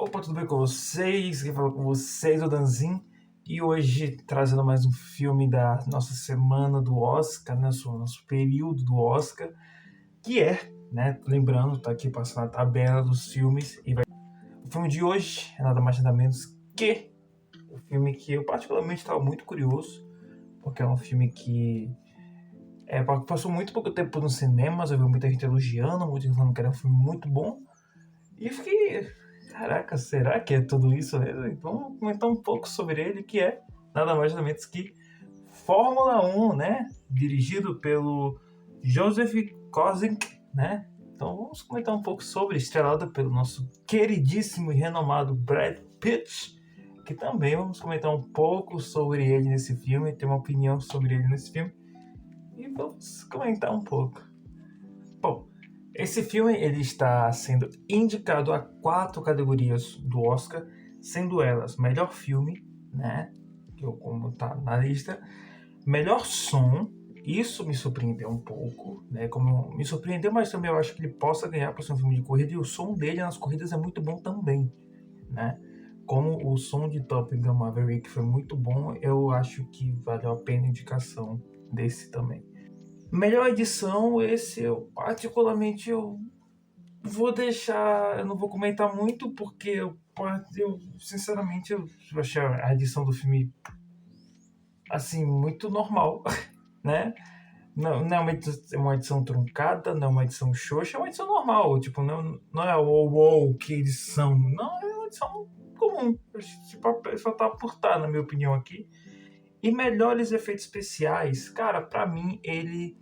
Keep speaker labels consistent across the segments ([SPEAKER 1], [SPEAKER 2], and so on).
[SPEAKER 1] Opa, tudo bem com vocês? Quem fala com vocês é o Danzin. E hoje trazendo mais um filme da nossa semana do Oscar, né? Nosso período do Oscar, que é, né? Lembrando, tá aqui passando a tabela dos filmes. O filme de hoje é nada mais nada menos que o filme que eu particularmente estava muito curioso, porque é um filme que passou muito pouco tempo nos cinemas. Eu vi muita gente elogiando, muita gente falando que era um filme muito bom. E eu fiquei, caraca, será que é tudo isso mesmo? Então vamos comentar um pouco sobre ele, que é nada mais nada menos que Fórmula 1, né? Dirigido pelo Joseph Kosinski, né? Então vamos comentar um pouco sobre, estrelado pelo nosso queridíssimo e renomado Brad Pitt, que também vamos comentar um pouco sobre ele nesse filme, ter uma opinião sobre ele nesse filme, e vamos comentar um pouco. Bom, esse filme ele está sendo indicado a 4 categorias do Oscar, sendo elas melhor filme, né, como tá na lista, melhor som. Isso me surpreendeu um pouco, né, como me surpreendeu, mas também eu acho que ele possa ganhar por ser um filme de corrida, e o som dele nas corridas é muito bom também, né. Como o som de Top Gun Maverick foi muito bom, eu acho que valeu a pena a indicação desse também. Melhor edição, esse eu particularmente eu vou deixar, eu não vou comentar muito porque eu sinceramente eu achei a edição do filme assim muito normal, né? Não é uma edição truncada, não é uma edição xoxa, é uma edição normal, tipo, não é uou, que edição, não, é uma edição comum, tipo, só tá por tá, na minha opinião aqui. E melhores efeitos especiais, cara, pra mim ele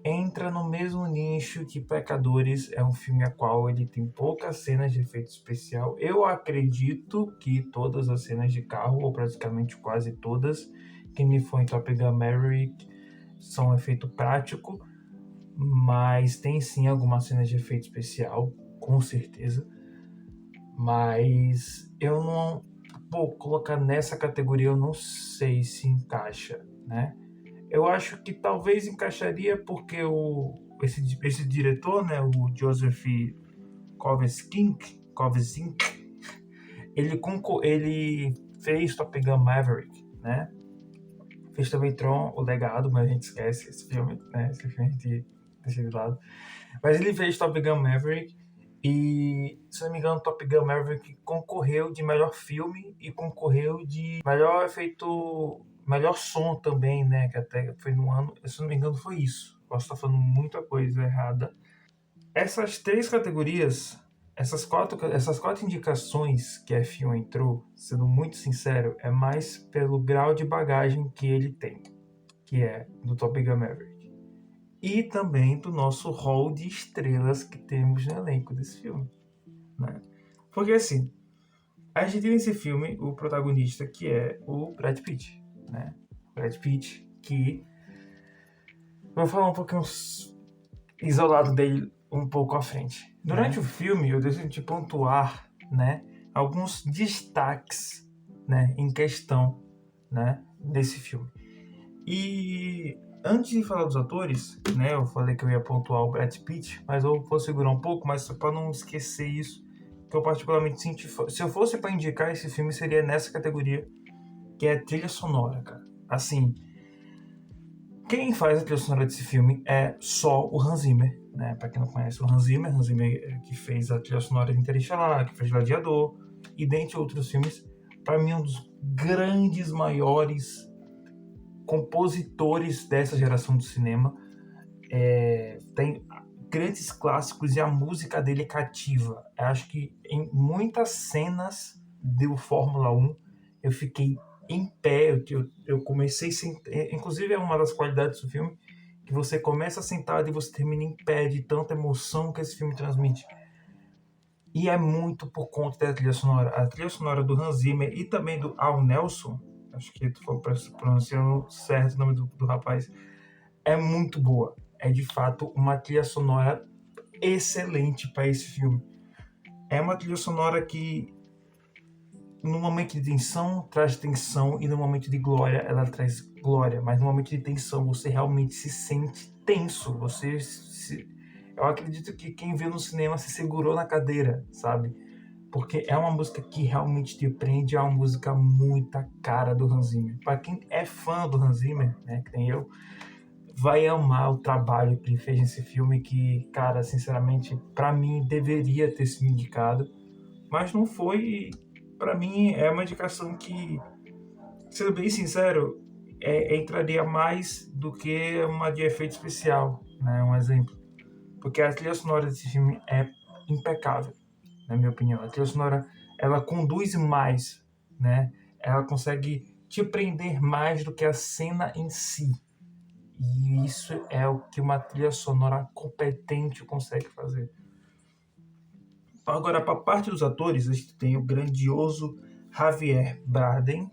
[SPEAKER 1] entra no mesmo nicho que Pecadores. É um filme a qual ele tem poucas cenas de efeito especial. Eu acredito que todas as cenas de carro, ou praticamente quase todas, que me foi em Top Gun Maverick, são efeito prático, mas tem sim algumas cenas de efeito especial, com certeza. Mas eu não vou colocar nessa categoria, eu não sei se encaixa, né? Eu acho que talvez encaixaria porque esse diretor, né, o Joseph Kosinski, ele fez Top Gun Maverick, né? Fez também Tron, O Legado, mas a gente esquece esse filme, né? Esse filme a gente deixa de lado. Mas ele fez Top Gun Maverick e, se não me engano, Top Gun Maverick concorreu de melhor filme e concorreu de melhor efeito, melhor som também, né? Que até foi no ano, se não me engano, foi isso. Posso estar falando muita coisa errada. Essas 3 categorias, essas quatro indicações que a F1 entrou, sendo muito sincero, é mais pelo grau de bagagem que ele tem, que é do Top Gun Maverick. E também do nosso hall de estrelas que temos no elenco desse filme, né? Porque assim, a gente tem nesse filme o protagonista que é o Brad Pitt, né? Brad Pitt, que vou falar um pouquinho isolado dele um pouco à frente. Durante o filme eu decidi pontuar, né, alguns destaques, né, em questão, né, desse filme. E antes de falar dos atores, né, eu falei que eu ia pontuar o Brad Pitt, mas eu vou segurar um pouco, mas para não esquecer isso, que eu particularmente senti. Se eu fosse para indicar esse filme, seria nessa categoria, que é a trilha sonora, cara. Assim, quem faz a trilha sonora desse filme é só o Hans Zimmer, né? Para quem não conhece o Hans Zimmer que fez a trilha sonora de Interestelar, que fez Gladiador, e dentre outros filmes, para mim um dos grandes, maiores compositores dessa geração do cinema. Tem grandes clássicos e a música dele é cativa. Eu acho que em muitas cenas do Fórmula 1 eu fiquei em pé, eu comecei inclusive é uma das qualidades do filme, que você começa sentado e você termina em pé de tanta emoção que esse filme transmite. E é muito por conta da trilha sonora. A trilha sonora do Hans Zimmer e também do Al Nelson, acho que tu for pronunciando certo o nome do rapaz, é muito boa. É de fato uma trilha sonora excelente para esse filme. É uma trilha sonora que no momento de tensão traz tensão e no momento de glória ela traz glória, mas no momento de tensão você realmente se sente tenso. Eu acredito que quem viu no cinema se segurou na cadeira, sabe? porque é uma música que realmente te prende, é uma música muito a cara do Hans Zimmer. Para quem é fã do Hans Zimmer, né, que nem eu, vai amar o trabalho que ele fez nesse filme, que, cara, sinceramente, para mim deveria ter sido indicado, mas não foi. E para mim é uma indicação que, sendo bem sincero, entraria mais do que uma de efeito especial, né? Um exemplo. Porque a trilha sonora desse filme é impecável, na minha opinião. A trilha sonora, ela conduz mais, né? Ela consegue te prender mais do que a cena em si. E isso é o que uma trilha sonora competente consegue fazer. Agora, para a parte dos atores, a gente tem o grandioso Javier Bardem,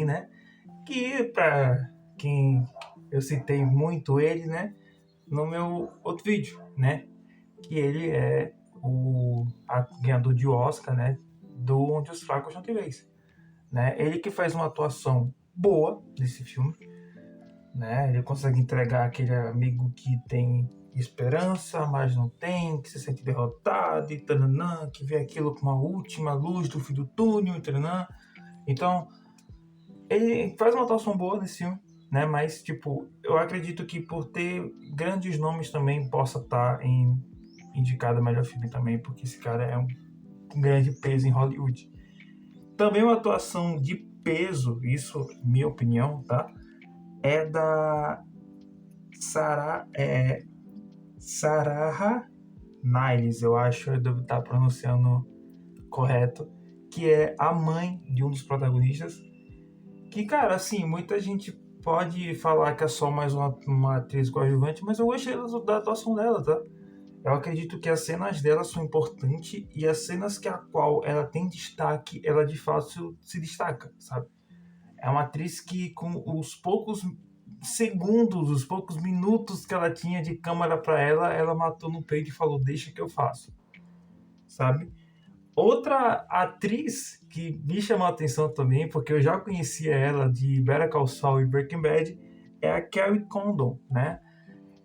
[SPEAKER 1] né? Que, para quem eu citei muito ele, né? No meu outro vídeo, né? Que ele é o ganhador de Oscar, né? Do Onde os Fracos Não Têm Vez, né? Ele que faz uma atuação boa nesse filme, né? Ele consegue entregar aquele amigo que tem esperança, mas não tem, que se sente derrotado, e tananã, que vê aquilo como a última luz do fim do túnel, e tananã. Então, ele faz uma atuação boa nesse filme, né? Mas, tipo, eu acredito que por ter grandes nomes também possa estar indicado a melhor filme também, porque esse cara é um grande peso em Hollywood. Também uma atuação de peso, isso, minha opinião, tá? É da Sarah Niles, eu acho, eu devo estar pronunciando correto, que é a mãe de um dos protagonistas. Que, cara, assim, muita gente pode falar que é só mais uma atriz coadjuvante, mas eu gostei da atuação dela, tá? Eu acredito que as cenas dela são importantes e as cenas que a qual ela tem destaque, ela de fato se destaca, sabe? É uma atriz que, com os poucos segundos, os poucos minutos que ela tinha de câmera para ela matou no peito e falou: deixa que eu faço, sabe? Outra atriz que me chamou a atenção também, porque eu já conhecia ela de Better Call Saul e Breaking Bad, é a Carrie Condon, né?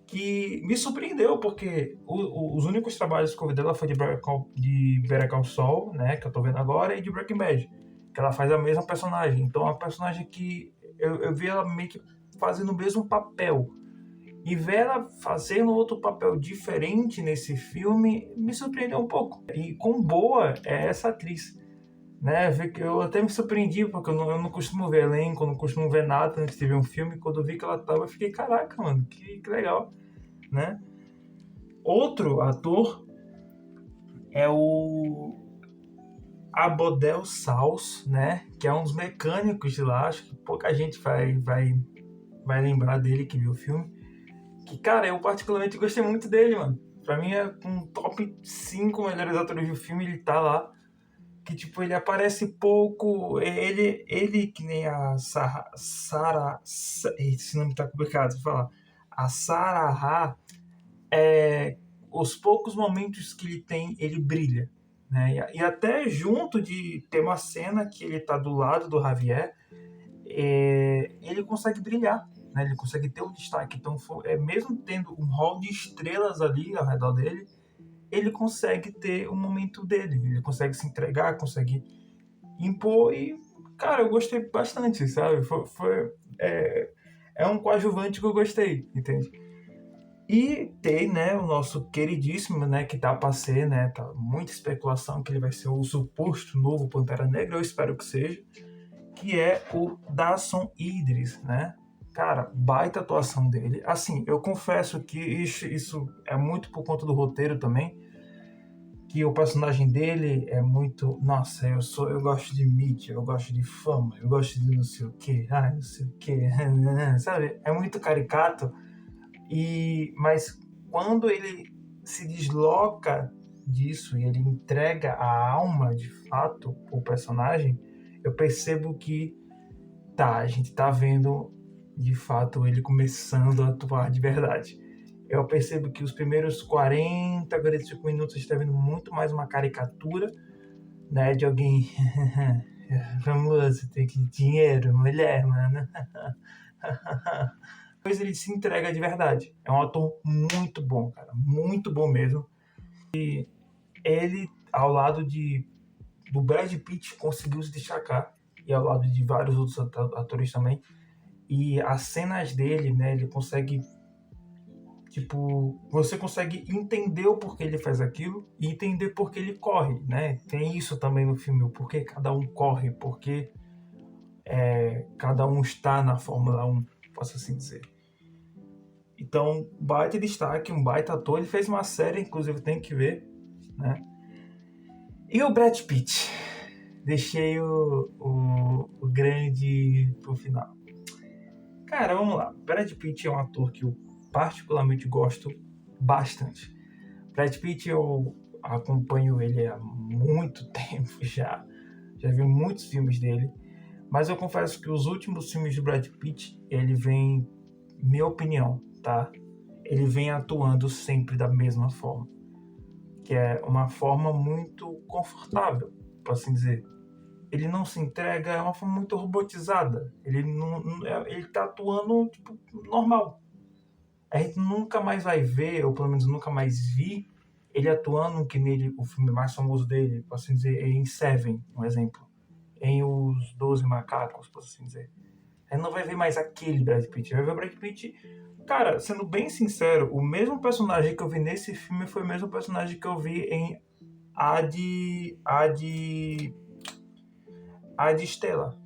[SPEAKER 1] Que me surpreendeu, porque os únicos trabalhos que eu vi dela foi de Better Call Saul, né? Que eu tô vendo agora, e de Breaking Bad, que ela faz a mesma personagem. Então, é uma personagem que eu vi ela meio que fazendo o mesmo papel. E ver ela fazendo outro papel diferente nesse filme me surpreendeu um pouco. E quão boa é essa atriz, né? Eu até me surpreendi, porque eu não costumo ver elenco, eu não costumo ver nada antes de ver um filme. Quando eu vi que ela tava, eu fiquei, caraca, mano, que legal, né? Outro ator é o Abodel Saus, né? Que é um dos mecânicos de lá. Acho que pouca gente vai lembrar dele que viu o filme. Que, cara, eu particularmente gostei muito dele, mano. Pra mim é um top 5 melhores atores do filme, ele tá lá. Que, tipo, ele aparece pouco. Ele que nem a esse nome tá complicado de falar. A Sarah Ha, os poucos momentos que ele tem, ele brilha. Né? E até junto de ter uma cena que ele tá do lado do Javier, ele consegue brilhar, né? Ele consegue ter um destaque. Então, mesmo tendo um hall de estrelas ali ao redor dele, ele consegue ter um momento dele. Ele consegue se entregar, consegue impor e, cara, eu gostei bastante, sabe? É um coadjuvante que eu gostei, entende? E tem, né, o nosso queridíssimo, né, que tá pra ser, né, tá muita especulação que ele vai ser o suposto novo Pantera Negra, eu espero que seja, que é o Dasson Idris, né? Cara, baita atuação dele. Assim, eu confesso que isso é muito por conta do roteiro também, que o personagem dele é muito, nossa, eu gosto de mídia, eu gosto de fama, eu gosto de não sei o que, não sei o que, sabe? É muito caricato, mas quando ele se desloca disso e ele entrega a alma de fato pro personagem, eu percebo que a gente tá vendo de fato ele começando a atuar de verdade. Eu percebo que os primeiros 45 minutos está vendo muito mais uma caricatura, né, de alguém famoso, tem que dinheiro, mulher, mano. Depois ele se entrega de verdade. É um ator muito bom, cara, muito bom mesmo. Ele ao lado de do Brad Pitt conseguiu se destacar, e ao lado de vários outros atores também. E as cenas dele, né, ele consegue, tipo, você consegue entender o porquê ele faz aquilo e entender por que ele corre, né? Tem isso também no filme, o porquê cada um corre, porque cada um está na Fórmula 1, posso assim dizer. Então, baita destaque, um baita ator. Ele fez uma série, inclusive tem que ver, né? E o Brad Pitt? Deixei o grande pro final. Cara, vamos lá. Brad Pitt é um ator que eu particularmente gosto bastante. Brad Pitt, eu acompanho ele há muito tempo já. Já vi muitos filmes dele. Mas eu confesso que os últimos filmes de Brad Pitt, ele vem, minha opinião, tá? Ele vem atuando sempre da mesma forma. Que é uma forma muito confortável, por assim dizer. Ele não se entrega, é uma forma muito robotizada. Ele tá atuando, tipo, normal. A gente nunca mais vai ver, ou pelo menos nunca mais vi, ele atuando que nele, o filme mais famoso dele, por assim dizer, é em Seven, um exemplo. Em Os 12 Macacos, por assim dizer. A gente não vai ver mais aquele Brad Pitt. Vai ver o Brad Pitt. Cara, sendo bem sincero, o mesmo personagem que eu vi nesse filme foi o mesmo personagem que eu vi em Ad Stella,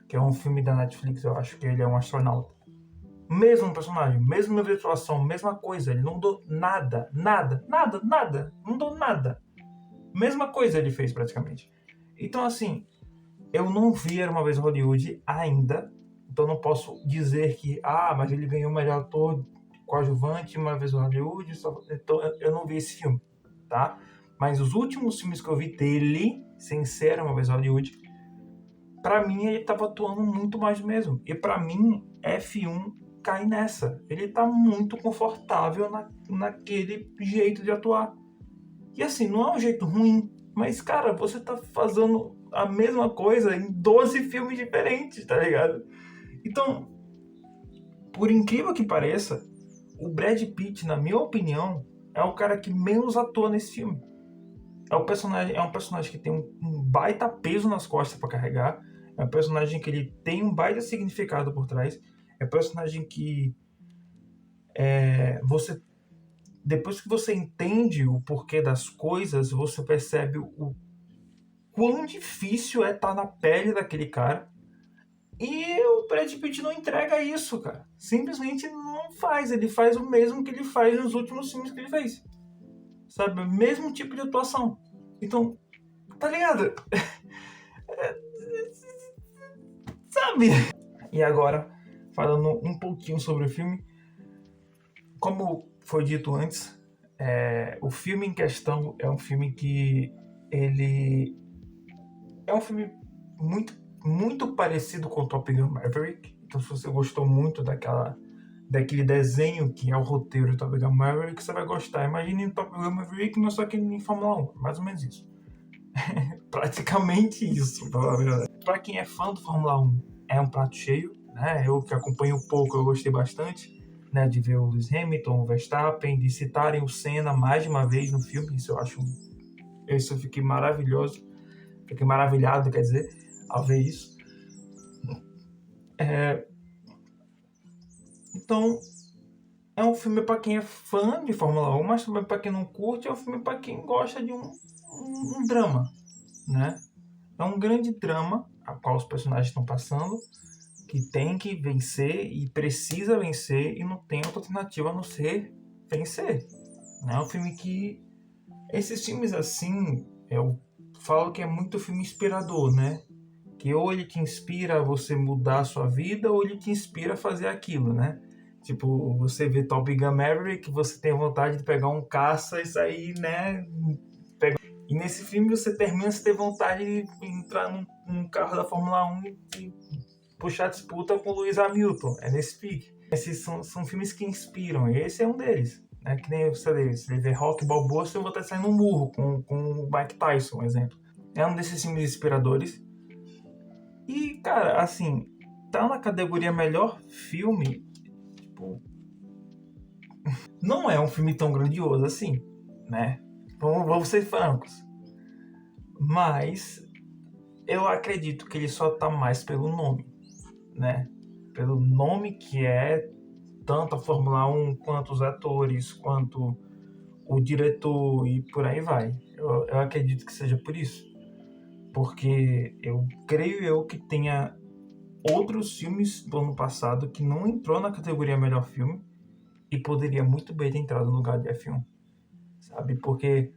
[SPEAKER 1] que é um filme da Netflix, eu acho que ele é um astronauta. Mesmo personagem, mesma atuação, mesma coisa, ele não mudou nada, não mudou nada. Mesma coisa ele fez praticamente. Então assim, eu não vi Era Uma Vez em Hollywood ainda, então não posso dizer que, mas ele ganhou o melhor ator coadjuvante Uma Vez em Hollywood, então eu não vi esse filme, tá? Mas os últimos filmes que eu vi dele, sem ser Era Uma Vez em Hollywood, pra mim ele tava atuando muito mais mesmo. E pra mim, F1 cai nessa. Ele tá muito confortável naquele jeito de atuar. E assim, não é um jeito ruim, mas cara, você tá fazendo a mesma coisa em 12 filmes diferentes, tá ligado? Então, por incrível que pareça, o Brad Pitt, na minha opinião, é o cara que menos atua nesse filme. É um personagem que tem um baita peso nas costas pra carregar. É um personagem que ele tem um baita significado por trás. É um personagem que você, depois que você entende o porquê das coisas, você percebe o quão difícil é estar na pele daquele cara. E o Brad Pitt não entrega isso, cara. Simplesmente não faz. Ele faz o mesmo que ele faz nos últimos filmes que ele fez. Sabe? O mesmo tipo de atuação. Então, tá ligado? Sabe? E agora, falando um pouquinho sobre o filme, como foi dito antes, o filme em questão é um filme que ele é um filme muito parecido com o Top Gun Maverick. Então, se você gostou muito daquele desenho que é o roteiro do Top Gun Maverick, você vai gostar. Imagine Top Gun Maverick, mas só que em Fórmula 1, mais ou menos isso. Praticamente isso, pra verdade. Pra quem é fã do Fórmula 1, é um prato cheio, né? Eu que acompanho um pouco, eu gostei bastante, né, de ver o Lewis Hamilton, o Verstappen, de citarem o Senna mais de uma vez no filme. Isso eu fiquei maravilhado, quer dizer, ao ver isso. Então, é um filme para quem é fã de Fórmula 1, mas também para quem não curte, é um filme para quem gosta de um drama, né? É um grande drama a qual os personagens estão passando, que tem que vencer e precisa vencer e não tem outra alternativa a não ser vencer. É um filme que... Esses filmes assim, eu falo que é muito filme inspirador, né? Que ou ele te inspira a você mudar a sua vida ou ele te inspira a fazer aquilo, né? Tipo, você vê Top Gun Maverick, você tem vontade de pegar um caça e sair, né? E nesse filme você termina de ter vontade de entrar num carro da Fórmula 1 e puxar disputa com o Lewis Hamilton. É nesse pique. Esses são filmes que inspiram, e esse é um deles. Né? Que nem você vê Rock Balboa, você vai vontade de sair no murro com o Mike Tyson, um exemplo. É um desses filmes inspiradores. E, cara, assim, tá na categoria melhor filme, tipo, não é um filme tão grandioso assim, né? Vamos ser francos. Mas eu acredito que ele só tá mais pelo nome, né? Pelo nome que é tanto a Fórmula 1, quanto os atores, quanto o diretor e por aí vai. Eu acredito que seja por isso. Porque eu creio que tenha outros filmes do ano passado que não entrou na categoria melhor filme e poderia muito bem ter entrado no lugar de F1, sabe? Porque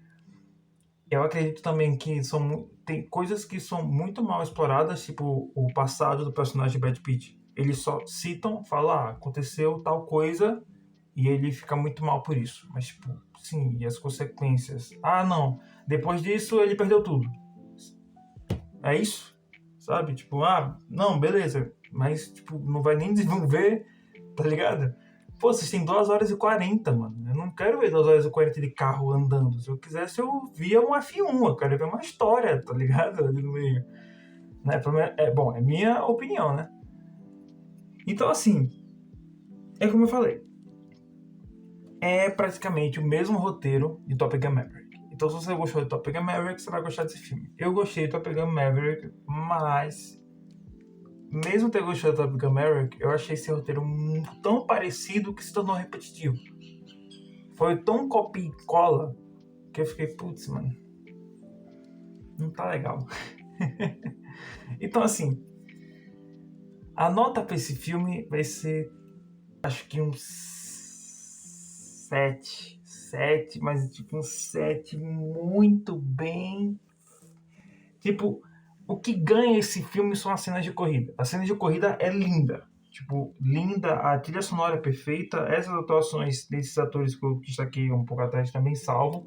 [SPEAKER 1] eu acredito também que tem coisas que são muito mal exploradas, tipo o passado do personagem Brad Pitt. Eles só citam, falam, aconteceu tal coisa e ele fica muito mal por isso. Mas, tipo, sim, e as consequências? Ah, não, depois disso ele perdeu tudo. É isso? Sabe? Tipo, não, beleza. Mas, tipo, não vai nem desenvolver, tá ligado? Pô, vocês têm 2 horas e 40, mano. Eu não quero ver 2 horas e 40 de carro andando. Se eu quisesse, eu via um F1. Eu quero ver uma história, tá ligado? Ali no meio. Né? Bom, é minha opinião, né? Então, assim, é como eu falei. É praticamente o mesmo roteiro de Top Gun Maverick. Então, se você gostou de Top Gun Maverick, você vai gostar desse filme. Eu gostei de Top Gun Maverick, mas mesmo ter gostado de Top Gun Maverick, eu achei esse roteiro tão parecido que se tornou repetitivo. Foi tão copia e cola que eu fiquei, putz, mano, não tá legal. Então, assim, a nota pra esse filme vai ser, acho que um 7. 7, mas tipo um 7 muito bem. Tipo, o que ganha esse filme são as cenas de corrida. A cena de corrida é linda. Tipo, linda, a trilha sonora é perfeita. Essas atuações desses atores que eu destaquei um pouco atrás também salvam.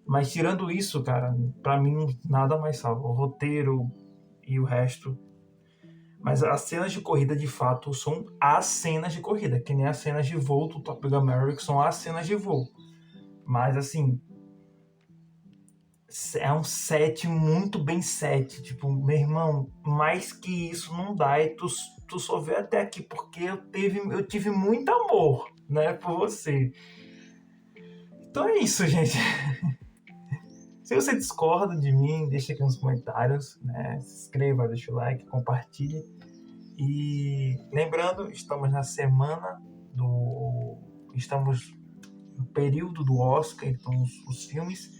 [SPEAKER 1] Mas tirando isso, cara, pra mim nada mais salva. O roteiro e o resto. Mas as cenas de corrida, de fato, são as cenas de corrida. Que nem as cenas de voo do Top Gun Maverick são as cenas de voo. Mas, assim, é um 7 muito bem 7. Tipo, meu irmão, mais que isso não dá. E tu só vê até aqui porque eu tive muito amor, né, por você. Então é isso, gente. Se você discorda de mim, deixa aqui nos comentários, né? Se inscreva, deixa o like, compartilhe. E lembrando, estamos na semana do. Estamos no período do Oscar, então os filmes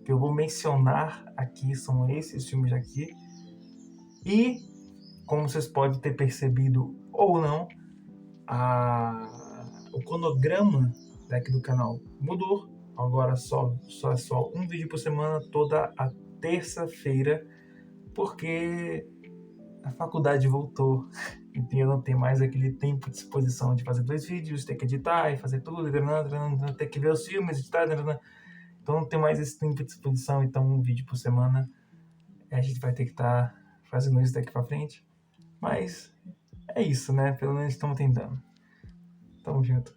[SPEAKER 1] que eu vou mencionar aqui são esses filmes aqui. E, como vocês podem ter percebido ou não, o cronograma daqui do canal mudou. Agora só é só um vídeo por semana, toda a terça-feira, porque a faculdade voltou. Então eu não tenho mais aquele tempo de disposição de fazer 2 vídeos, ter que editar e fazer tudo, ter que ver os filmes, editar. Então não tenho mais esse tempo de disposição, então um vídeo por semana. A gente vai ter que estar fazendo isso daqui pra frente. Mas é isso, né? Pelo menos estamos tentando. Tamo junto.